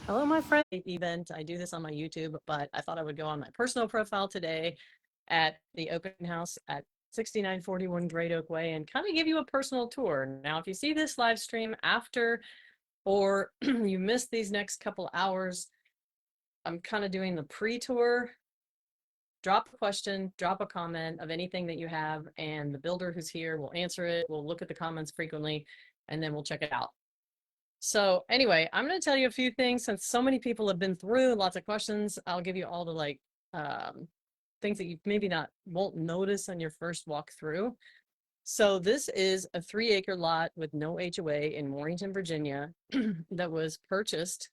Hello, my friend. Event. I do this on my YouTube, but I thought I would go on my personal profile today at the open house at 6941 Great Oak Way and kind of give you a personal tour. Now, if you see this live stream after or you missed these next couple hours, I'm kind of doing the pre-tour. Drop a question, drop a comment of anything that you have, and the builder who's here will answer it. We'll look at the comments frequently, and then we'll check it out. So anyway, I'm going to tell you a few things since so many people have been through lots of questions. I'll give you all the things that you maybe won't notice on your first walk through. So this is a 3-acre lot with no HOA in Warrenton, Virginia that was purchased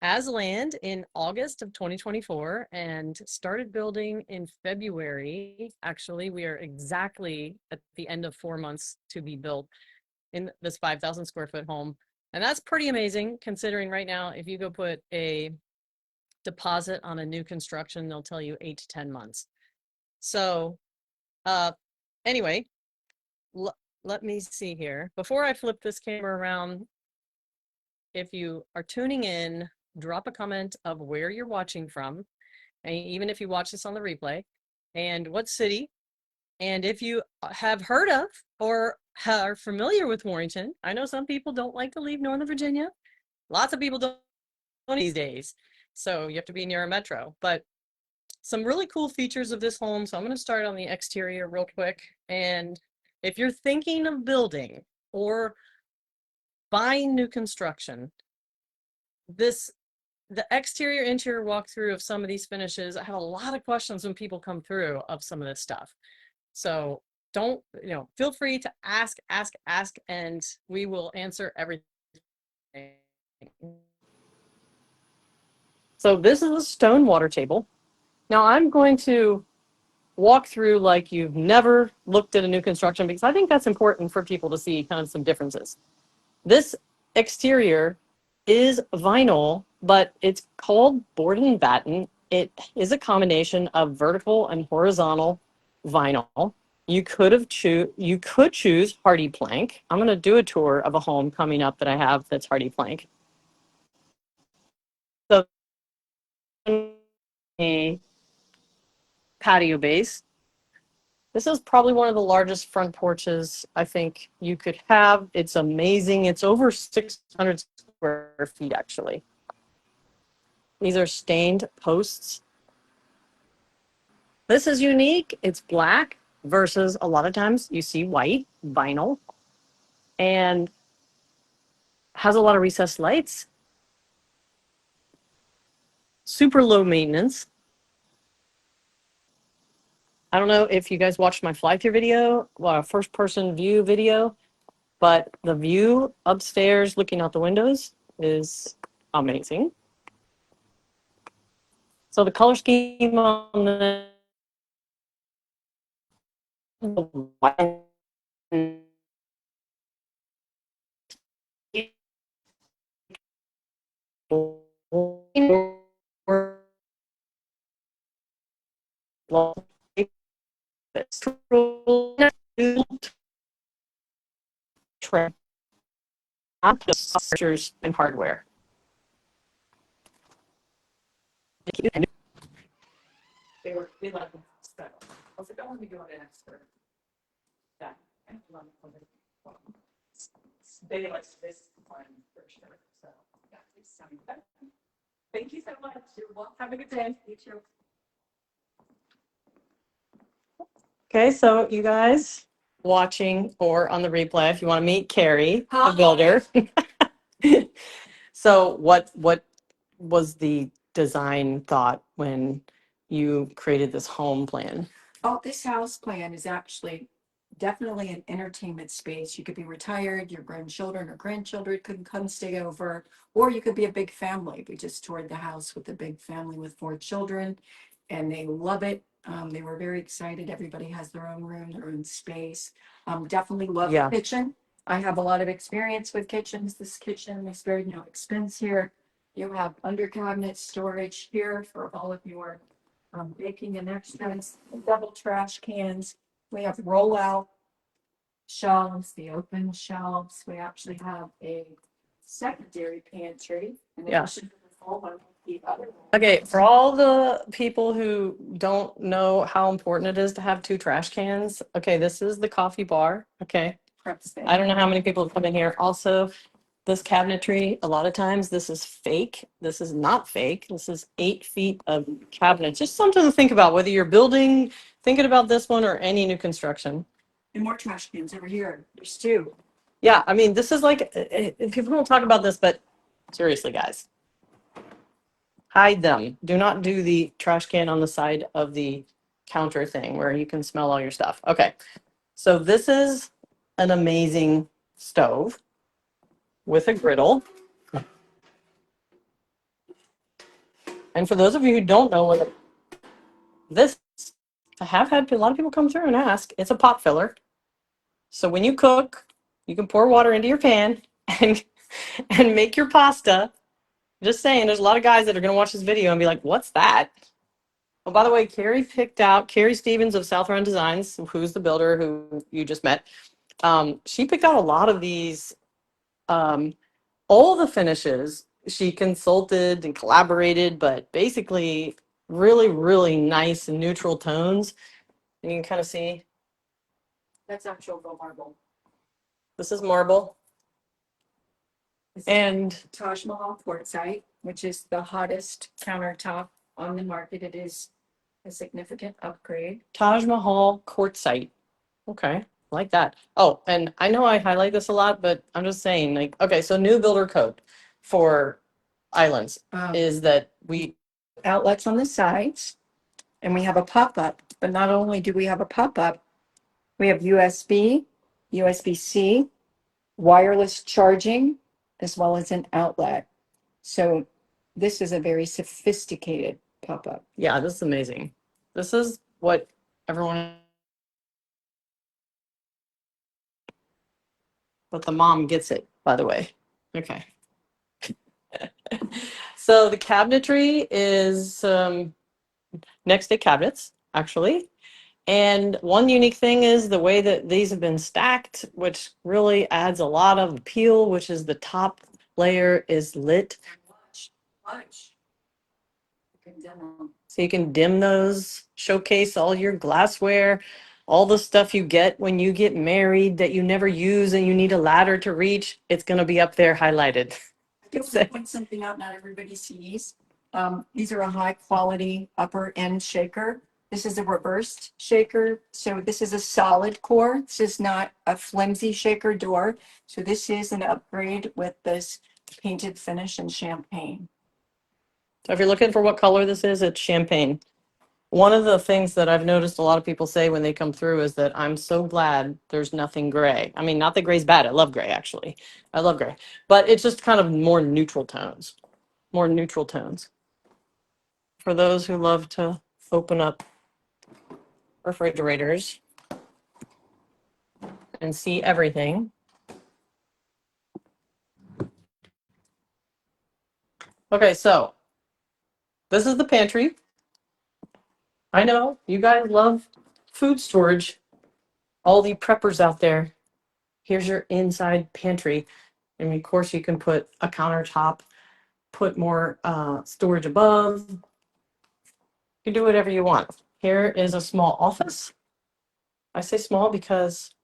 as land in August of 2024 and started building in February. Actually, we are exactly at the end of 4 months to be built in this 5,000 square foot home. And that's pretty amazing considering right now, if you go put a deposit on a new construction, they'll tell you 8 to 10 months. So anyway, let me see here. Before I flip this camera around, if you are tuning in, drop a comment of where you're watching from, and even if you watch this on the replay, and what city, and if you have heard of or are familiar with Warrenton. I know some people don't like to leave Northern Virginia. Lots of people don't these days, so you have to be near a metro. But some really cool features of this home. So I'm going to start on the exterior real quick. And if you're thinking of building or buying new construction, the exterior interior walkthrough of some of these finishes, I have a lot of questions when people come through of some of this stuff. So don't, feel free to ask, and we will answer everything. So this is a stone water table. Now I'm going to walk through like you've never looked at a new construction, because I think that's important for people to see kind of some differences. This exterior is vinyl, but it's called board and batten. It is a combination of vertical and horizontal vinyl. You could choose Hardie Plank. I'm going to do a tour of a home coming up that I have that's Hardie Plank. So a patio base. This is probably one of the largest front porches I think you could have. It's amazing. It's over 600 square feet, actually. These are stained posts. This is unique. It's black versus a lot of times you see white vinyl, and has a lot of recessed lights. Super low maintenance. I don't know if you guys watched my fly-through video, first person view video, but the view upstairs looking out the windows is amazing. So the color scheme on the white trend, not just structures and hardware. We like them. I was like, I want to go to an expert. Yeah. They like this one for sure. So yeah, thank you so much. You're welcome. Have a good day. You too. Okay, so you guys watching or on the replay, if you want to meet Carrie, the builder. So what was the design thought when you created this home plan? Oh, this house plan is actually definitely an entertainment space. You could be retired, your grandchildren or grandchildren could come stay over, or you could be a big family. We just toured the house with a big family with 4 children, and they love it. They were very excited. Everybody has their own room, their own space. Definitely love the kitchen. I have a lot of experience with kitchens. This kitchen is very no expense here. You have under cabinet storage here for all of your baking and extras, double trash cans. We have rollout shelves, the open shelves. We actually have a secondary pantry in addition to the Okay, for all the people who don't know how important it is to have two trash cans, okay, this is the coffee bar. Okay. I don't know how many people have come in here. Also, this cabinetry, a lot of times this is fake. This is not fake. This is 8 feet of cabinet. Just something to think about, whether you're building, thinking about this one or any new construction. And more trash cans over here. There's two. Yeah, I mean, this is like, people don't talk about this, but seriously, guys, hide them. Do not do the trash can on the side of the counter thing where you can smell all your stuff. Okay, so this is an amazing stove with a griddle. And for those of you who don't know what this, I have had a lot of people come through and ask, it's a pot filler. So when you cook, you can pour water into your pan and make your pasta. Just saying, there's a lot of guys that are going to watch this video and be like, what's that? Oh, by the way, Carrie Stevens of South Run Designs, who's the builder who you just met. She picked out a lot of these, all the finishes. She consulted and collaborated, but basically really, really nice and neutral tones. And you can kind of see. That's actual real marble. This is marble. This is And Taj Mahal quartzite, which is the hottest countertop on the market. It is a significant upgrade. Taj Mahal quartzite. Okay, like that. Oh, and I know I highlight this a lot, but I'm just saying, like, okay, so new builder code for islands is that we Outlets on the sides, and we have a pop-up. But not only do we have a pop-up, we have USB, USB-C, wireless charging, as well as an outlet. So this is a very sophisticated pop-up. yeah, this is amazing. This is what everyone, but the mom gets it, by the way. Okay. So the cabinetry is next day cabinets, actually. And one unique thing is the way that these have been stacked, which really adds a lot of appeal, which is the top layer is lit. Watch. You can demo. So you can dim those, showcase all your glassware, all the stuff you get when you get married that you never use and you need a ladder to reach. It's going to be up there highlighted. I want to point something out not everybody sees. These are a high quality upper end shaker. This is a reversed shaker. So this is a solid core. This is not a flimsy shaker door. So this is an upgrade with this painted finish in champagne. So if you're looking for what color this is, it's champagne. One of the things that I've noticed a lot of people say when they come through is that I'm so glad there's nothing gray. I mean, not that gray's bad. I love gray, actually. I love gray. But it's just kind of more neutral tones. More neutral tones. For those who love to open up refrigerators and see everything. Okay, so this is the pantry. I know you guys love food storage. All the preppers out there. Here's your inside pantry. And of course, you can put a countertop, put more storage above. You can do whatever you want. Here is a small office. I say small because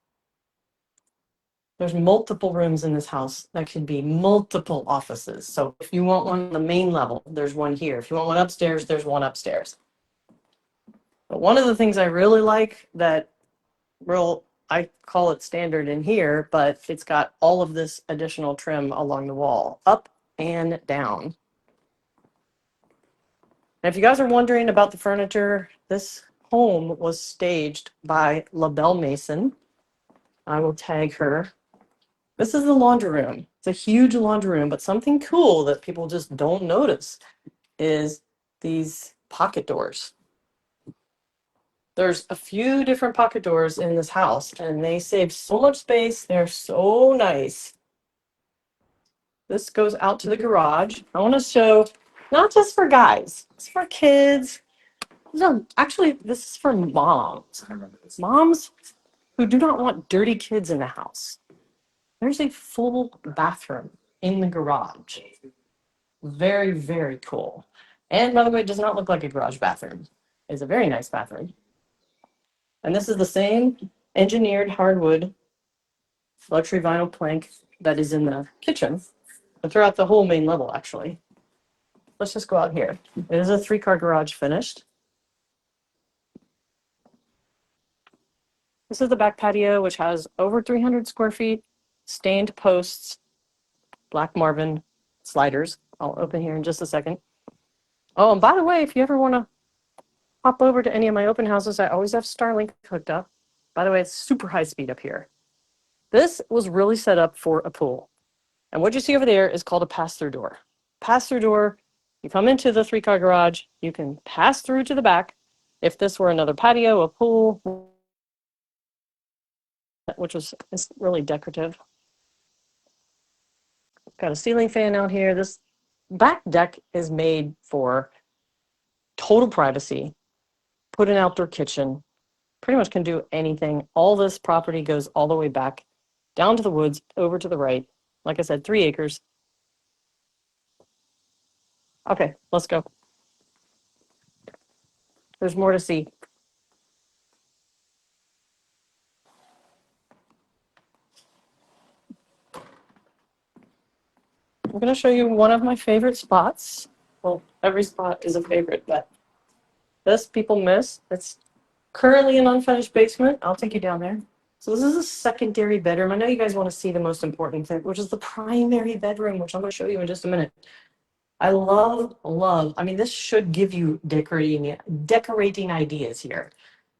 there's multiple rooms in this house that could be multiple offices. So if you want one on the main level, there's one here. If you want one upstairs, there's one upstairs. But one of the things I really like that I call it standard in here, but it's got all of this additional trim along the wall, up and down. And if you guys are wondering about the furniture, this home was staged by LaBelle Mason. I will tag her. This is the laundry room. It's a huge laundry room, but something cool that people just don't notice is these pocket doors. There's a few different pocket doors in this house, and they save so much space. They're so nice. This goes out to the garage. I want to show, not just for guys, it's for kids. No, actually, this is for moms. Moms who do not want dirty kids in the house. There's a full bathroom in the garage. Very, very cool. And by the way, it does not look like a garage bathroom. It's a very nice bathroom. And this is the same engineered hardwood luxury vinyl plank that is in the kitchen and throughout the whole main level, actually. Let's just go out here. It is a 3-car garage finished. This is the back patio, which has over 300 square feet, stained posts, black Marvin sliders. I'll open here in just a second. Oh, and by the way, if you ever want to hop over to any of my open houses, I always have Starlink hooked up. By the way, it's super high speed up here. This was really set up for a pool. And what you see over there is called a pass-through door. Pass-through door, you come into the 3-car garage, you can pass through to the back. If this were another patio, a pool, which is really decorative. Got a ceiling fan out here. This back deck is made for total privacy. Put an outdoor kitchen. Pretty much can do anything. All this property goes all the way back down to the woods, over to the right. Like I said, 3 acres. Okay, let's go. There's more to see. I'm going to show you one of my favorite spots. Well, every spot is a favorite, but this people miss. It's currently an unfinished basement. I'll take you down there. So this is a secondary bedroom. I know you guys want to see the most important thing, which is the primary bedroom, which I'm going to show you in just a minute. I love, I mean, this should give you decorating ideas here.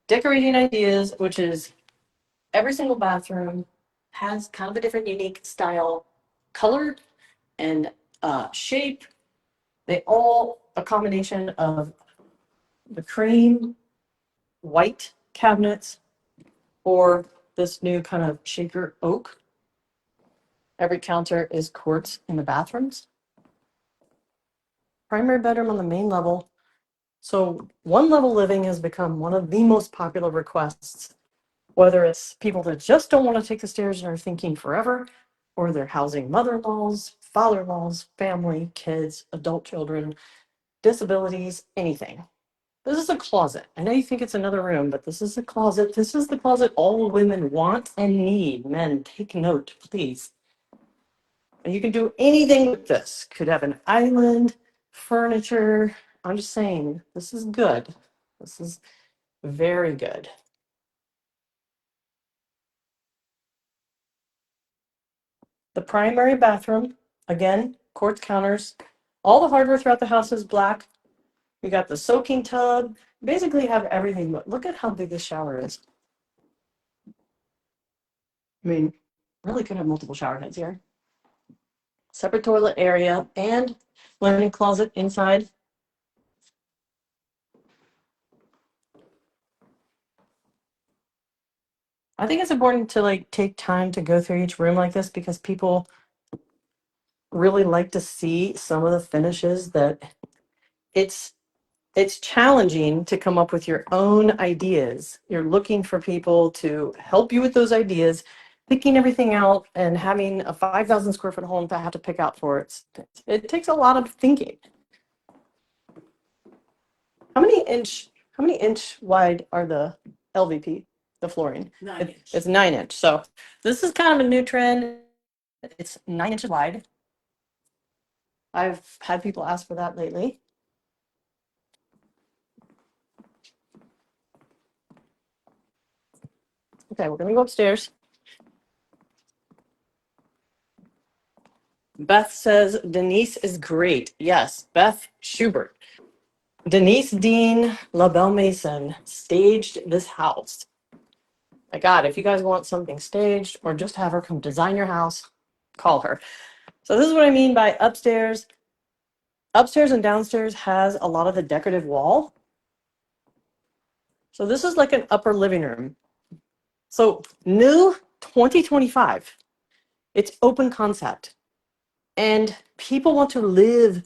Decorating ideas, which is every single bathroom has kind of a different unique style, color, and shape. They all a combination of the cream, white cabinets, or this new kind of shaker oak. Every counter is quartz in the bathrooms. Primary bedroom on the main level. So one level living has become one of the most popular requests, whether it's people that just don't want to take the stairs and are thinking forever, or they're housing mother-in-laws, father-in-laws, family, kids, adult children, disabilities, anything. This is a closet. I know you think it's another room, but this is a closet. This is the closet all women want and need. Men, take note, please. And you can do anything with this. Could have an island, furniture. I'm just saying, this is good. This is very good. The primary bathroom, again, quartz counters. All the hardware throughout the house is black. You got the soaking tub. Basically, you have everything. But look at how big this shower is. I mean, really could have multiple shower heads here. Separate toilet area and linen closet inside. I think it's important to take time to go through each room like this because people really like to see some of the finishes that it's challenging to come up with your own ideas. You're looking for people to help you with those ideas, picking everything out and having a 5,000 square foot home to have to pick out for it takes a lot of thinking. How many inch wide are the LVP, the flooring? 9 inch. It's 9 inch. So this is kind of a new trend. It's 9 inches wide. I've had people ask for that lately. Okay, we're gonna go upstairs. Beth says Denise is great. Yes, Beth Schubert. Denise Dean LaBelle Mason staged this house. My God, if you guys want something staged or just have her come design your house, call her. So this is what I mean by upstairs. Upstairs and downstairs has a lot of the decorative wall. So this is like an upper living room. So new 2025. It's open concept. And people want to live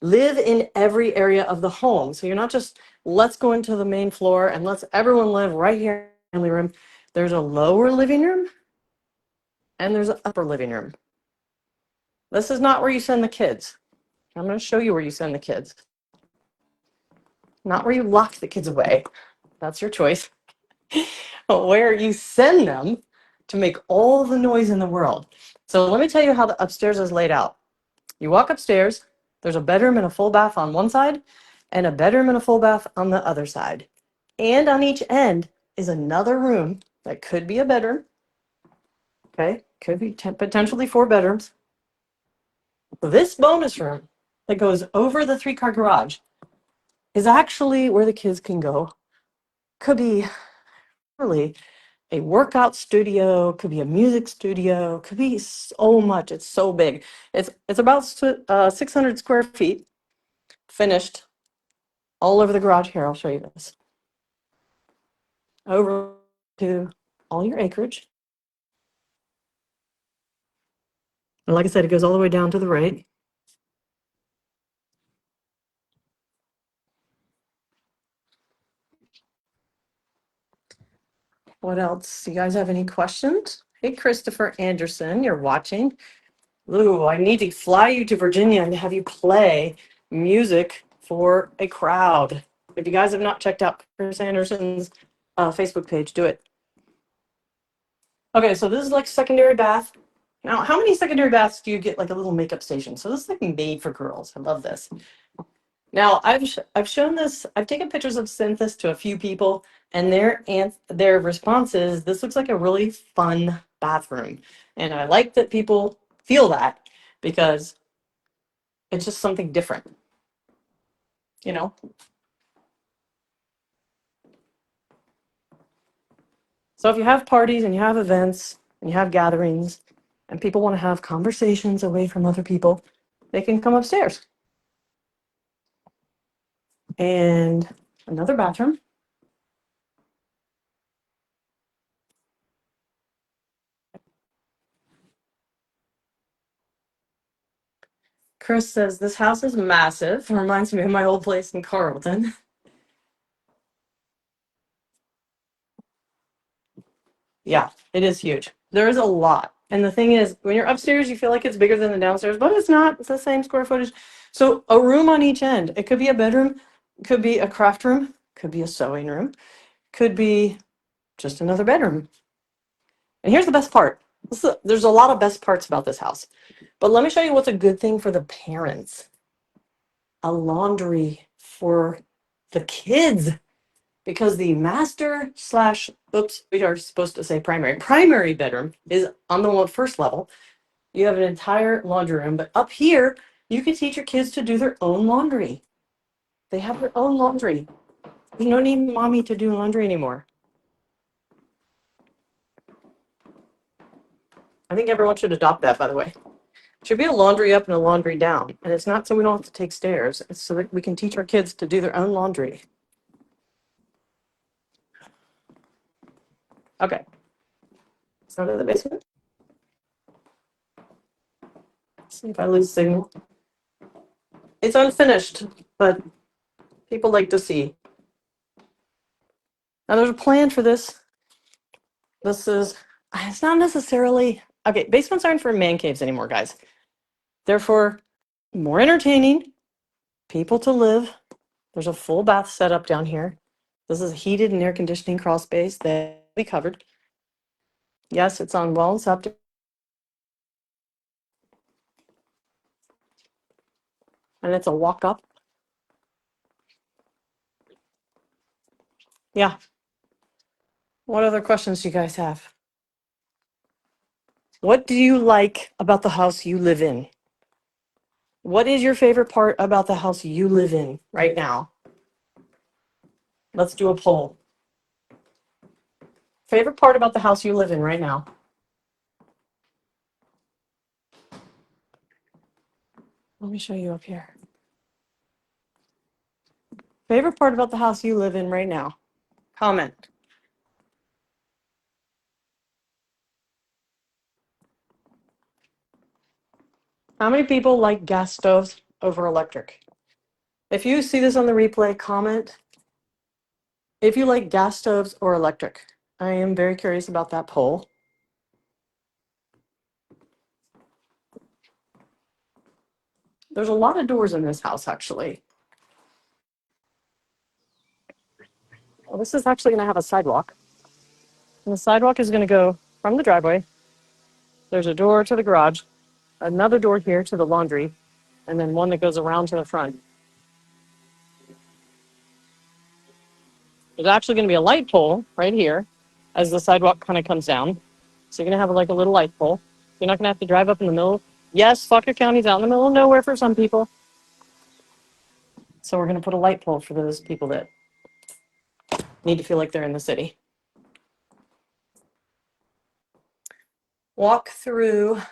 in every area of the home. So you're not just, let's go into the main floor and let's everyone live right here in the family room. There's a lower living room and there's an upper living room. This is not where you send the kids. I'm going to show you where you send the kids. Not where you lock the kids away. That's your choice. But where you send them to make all the noise in the world. So let me tell you how the upstairs is laid out. You walk upstairs, there's a bedroom and a full bath on one side, and a bedroom and a full bath on the other side. And on each end is another room that could be a bedroom. Okay, could be potentially 4 bedrooms. This bonus room that goes over the 3-car garage is actually where the kids can go. Could be really a workout studio, could be a music studio, could be so much. It's so big. It's about 600 square feet, finished all over the garage. Here, I'll show you this. Over to all your acreage. And like I said, it goes all the way down to the right. What else? You guys have any questions? Hey, Christopher Anderson, you're watching. Lou, I need to fly you to Virginia and have you play music for a crowd. If you guys have not checked out Chris Anderson's Facebook page, do it. Okay, so this is like secondary bath. Now, how many secondary baths do you get like a little makeup station? So this is like made for girls. I love this. Now, I've shown this. I've taken pictures of sent this to a few people, and their response is, this looks like a really fun bathroom. And I like that people feel that because it's just something different, you know? So if you have parties and you have events and you have gatherings and people want to have conversations away from other people, they can come upstairs. And another bathroom. Chris says, this house is massive. It reminds me of my old place in Carlton. Yeah, it is huge. There is a lot. And the thing is, when you're upstairs, you feel like it's bigger than the downstairs, but it's not. It's the same square footage. So a room on each end. It could be a bedroom, could be a craft room, could be a sewing room, could be just another bedroom. And here's the best part. There's a lot of best parts about this house. But let me show you what's a good thing for the parents. A laundry for the kids. Because the master slash, oops, we are supposed to say primary bedroom is on the first level. You have an entire laundry room, but up here, you can teach your kids to do their own laundry. They have their own laundry. There's no need mommy to do laundry anymore. I think everyone should adopt that, by the way. It should be a laundry up and a laundry down. And it's not so we don't have to take stairs. It's so that we can teach our kids to do their own laundry. Okay. Let's go to the basement. See if I lose signal. It's unfinished, but people like to see. Now there's a plan for this. It's not necessarily, okay, basements aren't for man caves anymore, guys. They're for more entertaining, people to live. There's a full bath setup down here. This is a heated and air conditioning crawl space that we covered. Yes, it's on well and septic. And it's a walk up. Yeah. What other questions do you guys have? What do you like about the house you live in? What is your favorite part about the house you live in right now? Let's do a poll. Favorite part about the house you live in right now? Let me show you up here. Favorite part about the house you live in right now? Comment. How many people like gas stoves over electric? If you see this on the replay, comment if you like gas stoves or electric. I am very curious about that poll. There's a lot of doors in this house, actually. Well, this is actually going to have a sidewalk. And the sidewalk is going to go from the driveway. There's a door to the garage, another door here to the laundry, and then one that goes around to the front. There's actually going to be a light pole right here as the sidewalk kind of comes down. So you're going to have like a little light pole. You're not going to have to drive up in the middle. Yes, Fauquier County's out in the middle of nowhere for some people. So we're going to put a light pole for those people that need to feel like they're in the city. Walk through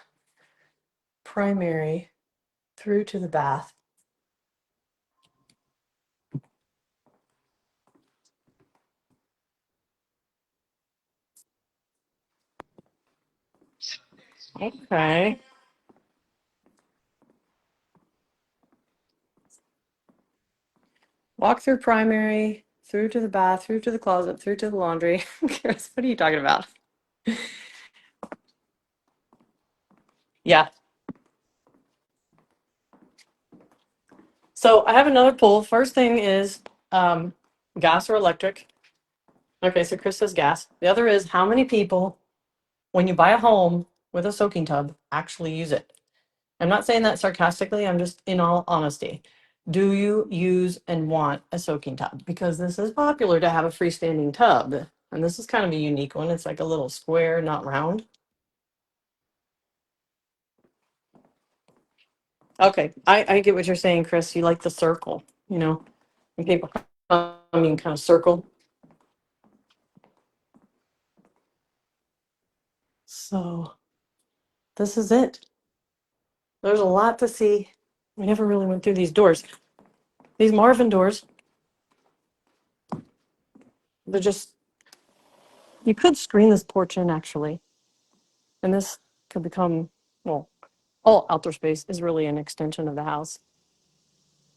primary through to the bath. Okay. Walk through primary, through to the bath, through to the closet, through to the laundry. What are you talking about? Yeah. So I have another poll. First thing is gas or electric. Okay, so Chris says gas. The other is how many people, when you buy a home with a soaking tub, actually use it? I'm not saying that sarcastically, I'm just in all honesty. Do you use and want a soaking tub? Because this is popular to have a freestanding tub. And this is kind of a unique one. It's like a little square, not round. Okay, I get what you're saying, Chris. You like the circle, you know, when people come, you kind of circle. So this is it. There's a lot to see. We never really went through these doors. These Marvin doors, they're just, you could screen this porch in actually. And this could become, well, all outdoor space is really an extension of the house,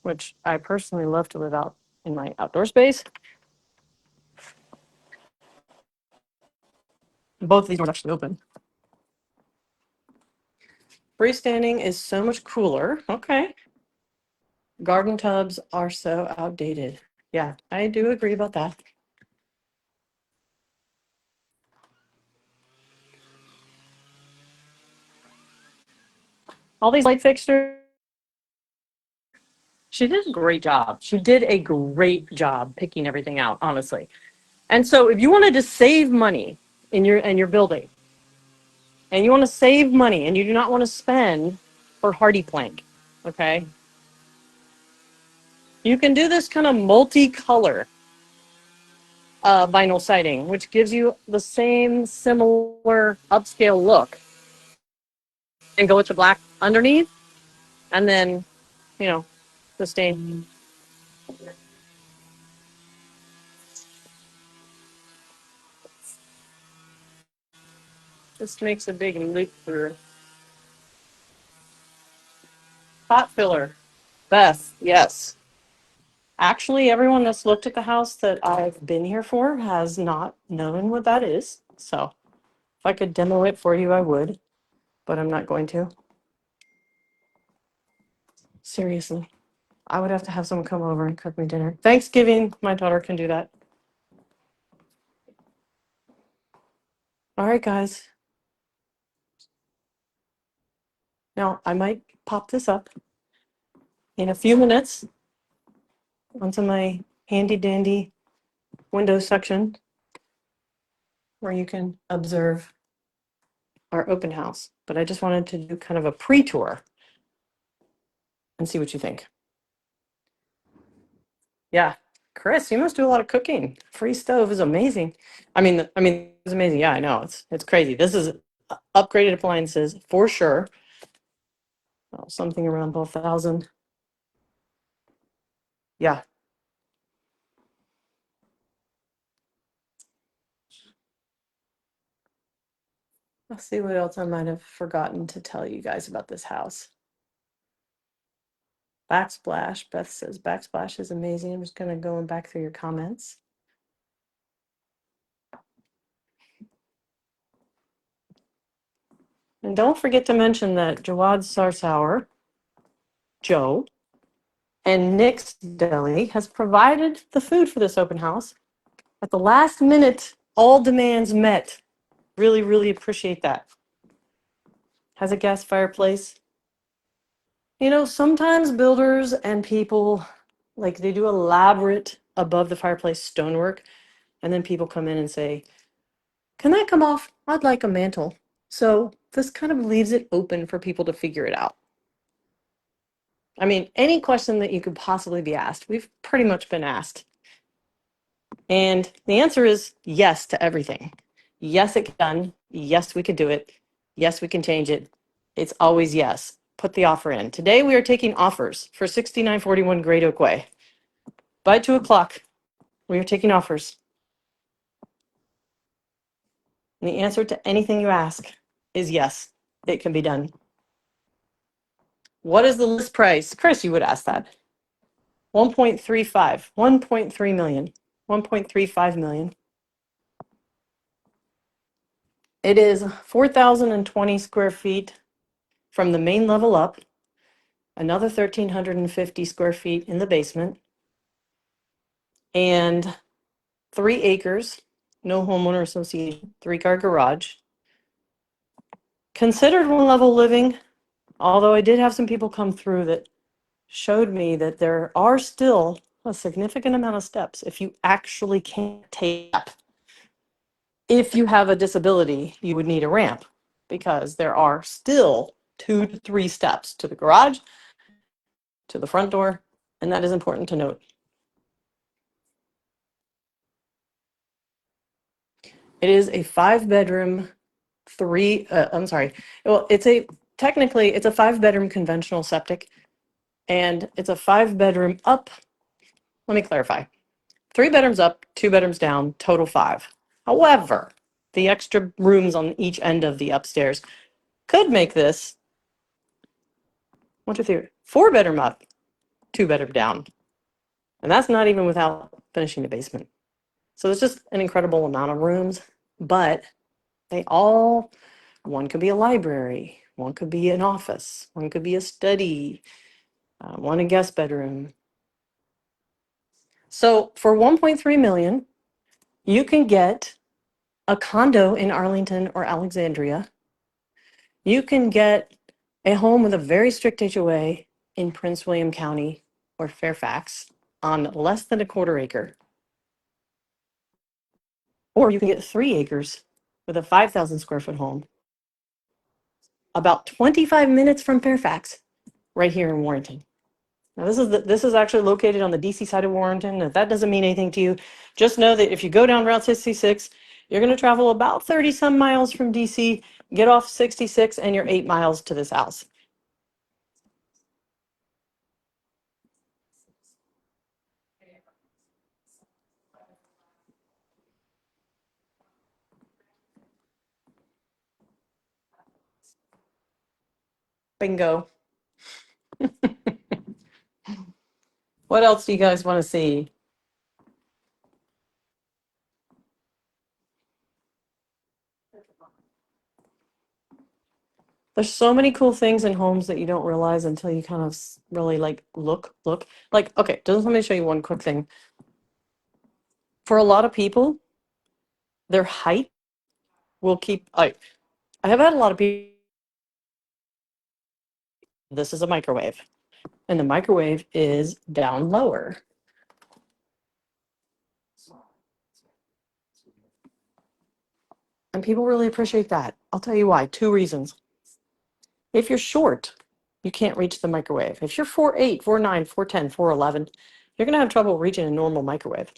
which I personally love to live out in my outdoor space. Both of these doors actually open. Freestanding is so much cooler. Okay. Garden tubs are so outdated. Yeah, I do agree about that. All these light fixtures, she did a great job. She did a great job picking everything out, honestly. And so if you wanted to save money in your building, and you want to save money and you do not want to spend for Hardie Plank, okay? You can do this kind of multicolor vinyl siding, which gives you the same similar upscale look. And go with the black underneath, and then, you know, the stain. This makes a big loop through. Pot filler. Beth, yes. Actually, everyone that's looked at the house that I've been here for has not known what that is. So if I could demo it for you, I would, but I'm not going to. Seriously, I would have to have someone come over and cook me dinner. Thanksgiving, my daughter can do that. All right, guys. Now, I might pop this up in a few minutes onto my handy dandy window section where you can observe our open house. But I just wanted to do kind of a pre-tour and see what you think. Yeah, Chris, you must do a lot of cooking. Free stove is amazing. It's amazing. Yeah, I know. It's crazy. This is upgraded appliances for sure. Something around 12,000. Yeah. Let's see what else I might have forgotten to tell you guys about this house. Backsplash. Beth says backsplash is amazing. I'm just gonna go back through your comments. And don't forget to mention that Jawad Sarsauer Joe and Nick's Deli has provided the food for this open house. At the last minute, all demands met. Really, really appreciate that. Has a gas fireplace. You know, sometimes builders and people, like they do elaborate above the fireplace stonework, and then people come in and say, can that come off? I'd like a mantle. So this kind of leaves it open for people to figure it out. I mean, any question that you could possibly be asked, we've pretty much been asked. And the answer is yes to everything. Yes, it can be done. Yes, we could do it. Yes, we can change it. It's always yes. Put the offer in. Today we are taking offers for 6941 Great Oak Way. By 2 o'clock, we are taking offers. And the answer to anything you ask is yes, it can be done. What is the list price? Chris, you would ask that. 1.35, 1.3 million, 1.35 million. It is 4,020 square feet from the main level up, another 1,350 square feet in the basement, and 3 acres, no homeowner association, 3-car garage. Considered one level living, although I did have some people come through that showed me that there are still a significant amount of steps if you actually can't take up. If you have a disability, you would need a ramp because there are still 2 to 3 steps to the garage, to the front door, and that is important to note. It is a 5-bedroom, well, technically it's a 5-bedroom conventional septic, and it's a 5-bedroom up. Let me clarify. 3 bedrooms up, 2 bedrooms down, total 5. However, the extra rooms on each end of the upstairs could make this 1, 2, 3, 4-bedroom up, 2-bedroom down. And that's not even without finishing the basement. So it's just an incredible amount of rooms, but one could be a library, one could be an office, one could be a study, one a guest bedroom. So for 1.3 million, you can get a condo in Arlington or Alexandria. You can get a home with a very strict HOA in Prince William County or Fairfax on less than a 1/4 acre. Or you can get 3 acres with a 5,000 square foot home about 25 minutes from Fairfax, right here in Warrenton. Now this is actually located on the DC side of Warrenton. If that doesn't mean anything to you, just know that if you go down Route 66, you're going to travel about 30 some miles from DC, get off 66, and you're 8 miles to this house. Bingo. What else do you guys want to see? There's so many cool things in homes that you don't realize until you kind of really look. Like, okay, just let me show you one quick thing. For a lot of people, their height will keep, I have had a lot of people, this is a microwave, and the microwave is down lower. And people really appreciate that. I'll tell you why. 2 reasons. If you're short, you can't reach the microwave. If you're 4'8", 4'9", 4'10", 4'11", you're going to have trouble reaching a normal microwave.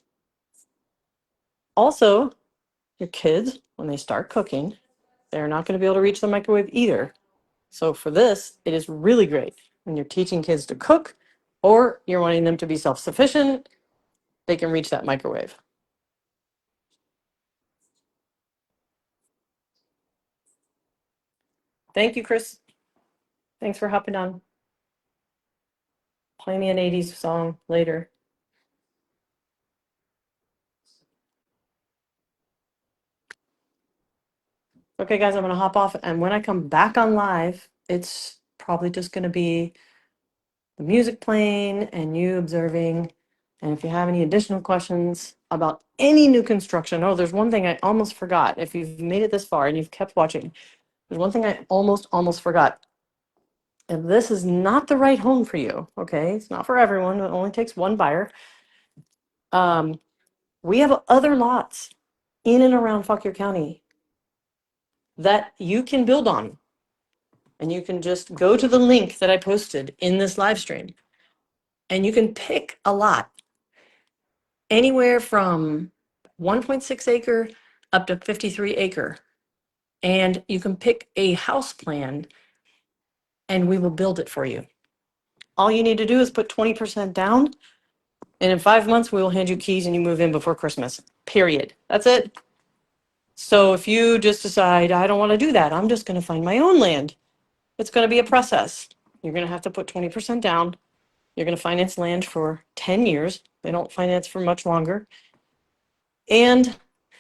Also, your kids, when they start cooking, they're not going to be able to reach the microwave either. So for this, it is really great when you're teaching kids to cook or you're wanting them to be self-sufficient, they can reach that microwave. Thank you, Chris. Thanks for hopping on. Play me an 80s song later. Okay, guys, I'm going to hop off. And when I come back on live, it's probably just going to be the music playing and you observing. And if you have any additional questions about any new construction, oh, there's one thing I almost forgot. If you've made it this far and you've kept watching, there's one thing I almost forgot. If this is not the right home for you, okay, it's not for everyone. It only takes one buyer. We have other lots in and around Fauquier County that you can build on. And you can just go to the link that I posted in this live stream. And you can pick a lot anywhere from 1.6 acre up to 53 acre. And you can pick a house plan and we will build it for you. All you need to do is put 20% down. And in 5 months, we will hand you keys and you move in before Christmas. Period. That's it. So if you just decide, I don't want to do that, I'm just going to find my own land. It's going to be a process. You're going to have to put 20% down. You're going to finance land for 10 years. They don't finance for much longer. And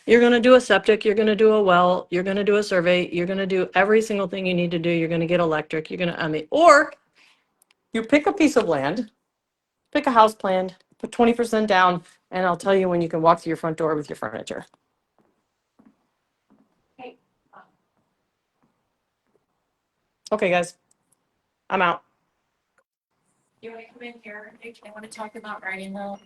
you're going to do a septic. You're going to do a well. You're going to do a survey. You're going to do every single thing you need to do. You're going to get electric. You're going to, or you pick a piece of land, pick a house plan, put 20% down, and I'll tell you when you can walk through your front door with your furniture. Okay, guys, I'm out. You want to come in here? I want to talk about writing though.